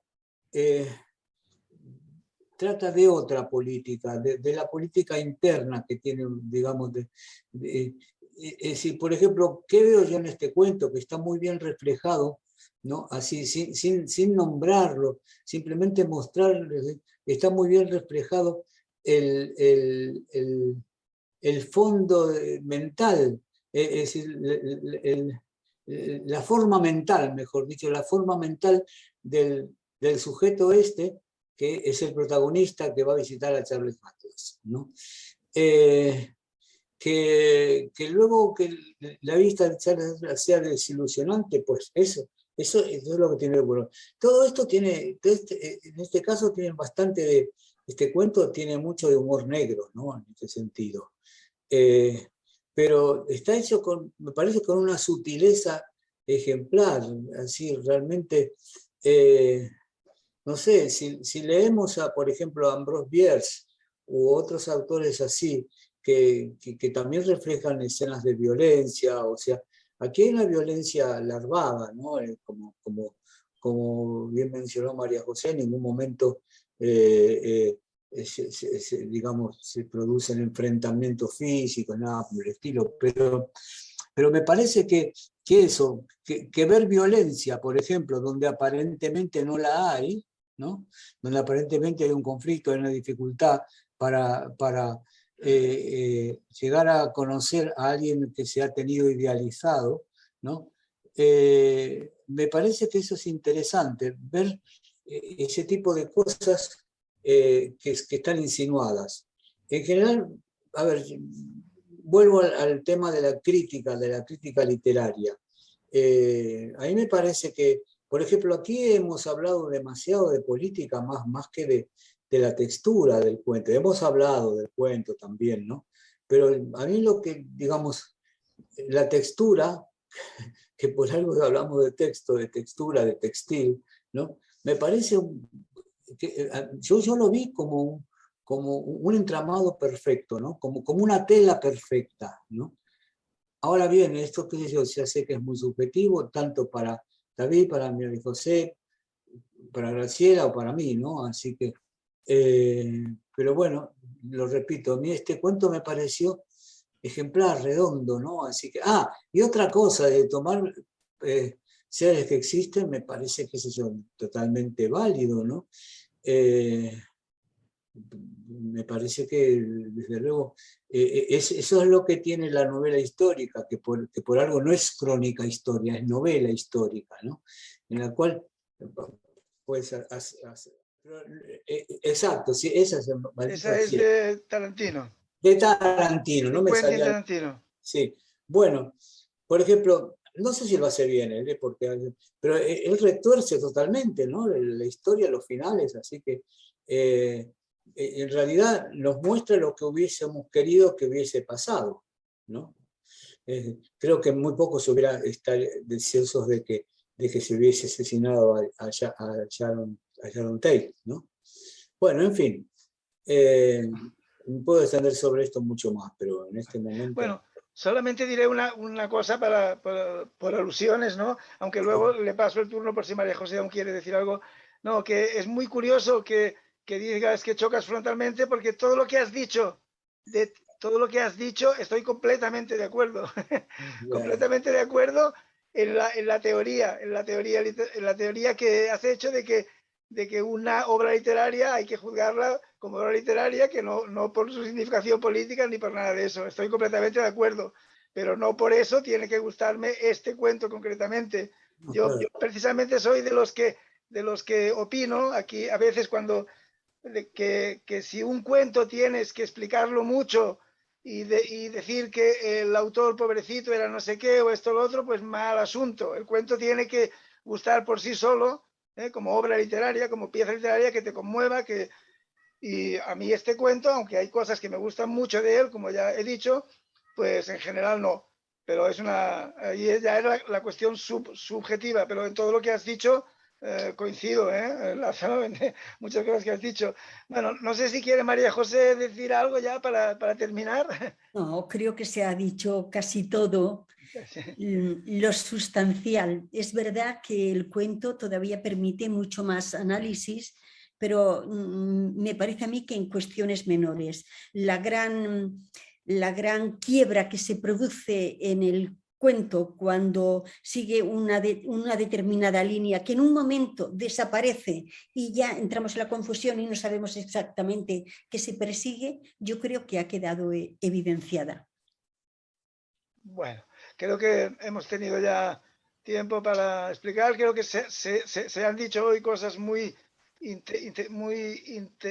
trata de otra política, de la política interna que tiene, digamos, es decir, por ejemplo, ¿qué veo yo en este cuento? Que está muy bien reflejado, ¿no? Así, sin nombrarlo, simplemente mostrarles, está muy bien reflejado el fondo mental, es decir, la forma mental, mejor dicho, la forma mental del sujeto que es el protagonista que va a visitar a Charles Atlas, ¿no? que luego que la vista de Charles sea desilusionante, pues eso es lo que tiene bueno. Todo esto tiene, en este caso tiene bastante de, este cuento tiene mucho de humor negro, ¿no? En este sentido. Pero está hecho con, me parece, con una sutileza ejemplar, así realmente, no sé, si leemos a, por ejemplo, a Ambrose Bierce u otros autores así, que también reflejan escenas de violencia, o sea, aquí hay una violencia larvada, ¿no? Como bien mencionó María José, en ningún momento digamos, se producen enfrentamientos físicos, nada por el estilo, pero me parece que eso, que ver violencia, por ejemplo, donde aparentemente no la hay, ¿no? Donde aparentemente hay un conflicto, hay una dificultad para llegar a conocer a alguien que se ha tenido idealizado, ¿no? Me parece que eso es interesante, ver ese tipo de cosas que están insinuadas. En general, a ver, vuelvo al tema de la crítica literaria. A mí me parece que, por ejemplo, aquí hemos hablado demasiado de política más que de la textura del cuento. Hemos hablado del cuento también, ¿no? Pero a mí lo que, digamos, la textura, que por algo hablamos de texto, de textura, de textil, ¿no? Me parece que yo lo vi como un entramado perfecto, ¿no? Como una tela perfecta, ¿no? Ahora bien, esto que yo ya sé que es muy subjetivo, tanto para David, para María José, para Graciela o para mí, ¿no? Así que, pero bueno, lo repito, a mí este cuento me pareció ejemplar, redondo, ¿no? Así que, y otra cosa de tomar seres que existen, me parece que eso es totalmente válido, ¿no? Me parece que, desde luego, eso es lo que tiene la novela histórica, que por algo no es crónica histórica, es novela histórica, ¿no? En la cual, pues, exacto, sí, esa es Esa es sea. de Tarantino, De Tarantino, de no me Quentin salía. Tarantino. Sí, bueno, por ejemplo, no sé si lo hace bien, pero él retuerce totalmente, ¿no? La historia, los finales, así que en realidad nos muestra lo que hubiésemos querido que hubiese pasado, ¿no? Creo que muy pocos hubiera estar deseosos de que se hubiese asesinado a Sharon Tate, ¿no? Bueno, en fin, puedo extender sobre esto mucho más, pero en este momento... Bueno, solamente diré una cosa por alusiones, ¿no? Aunque luego le paso el turno por si María José aún quiere decir algo. No, que es muy curioso que digas que chocas frontalmente, porque todo lo que has dicho, todo lo que has dicho, estoy completamente de acuerdo. Completamente de acuerdo en la teoría que has hecho de que una obra literaria hay que juzgarla como obra literaria, que no por su significación política ni por nada de eso. Estoy completamente de acuerdo, pero no por eso tiene que gustarme este cuento concretamente. Yo precisamente soy de los que opino aquí a veces cuando que si un cuento tienes que explicarlo mucho y decir que el autor pobrecito era no sé qué o esto o lo otro, pues mal asunto. El cuento tiene que gustar por sí solo, como obra literaria, como pieza literaria que te conmueva, y a mí este cuento, aunque hay cosas que me gustan mucho de él, como ya he dicho, pues en general no. Pero ahí ya era la cuestión subjetiva, pero en todo lo que has dicho coincido, Lázaro, en muchas cosas que has dicho. Bueno, no sé si quiere María José decir algo ya para terminar. No, creo que se ha dicho casi todo lo sustancial. Es verdad que el cuento todavía permite mucho más análisis, pero me parece a mí que en cuestiones menores. La gran quiebra que se produce en el cuento cuando sigue una determinada línea que en un momento desaparece y ya entramos en la confusión y no sabemos exactamente qué se persigue, yo creo que ha quedado evidenciada. Bueno, creo que hemos tenido ya tiempo para explicar. Creo que se han dicho hoy cosas muy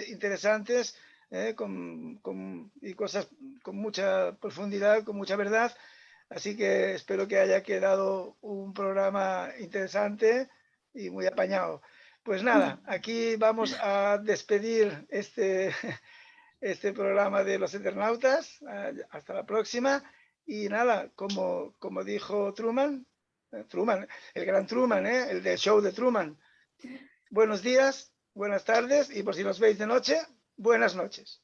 interesantes. y cosas con mucha profundidad, con mucha verdad. Así que espero que haya quedado un programa interesante y muy apañado. Pues nada, aquí vamos a despedir este programa de los Eternautas. Hasta la próxima. Y nada, como dijo Truman, el gran Truman, el del show de Truman. Buenos días, buenas tardes y por si nos veis de noche, buenas noches.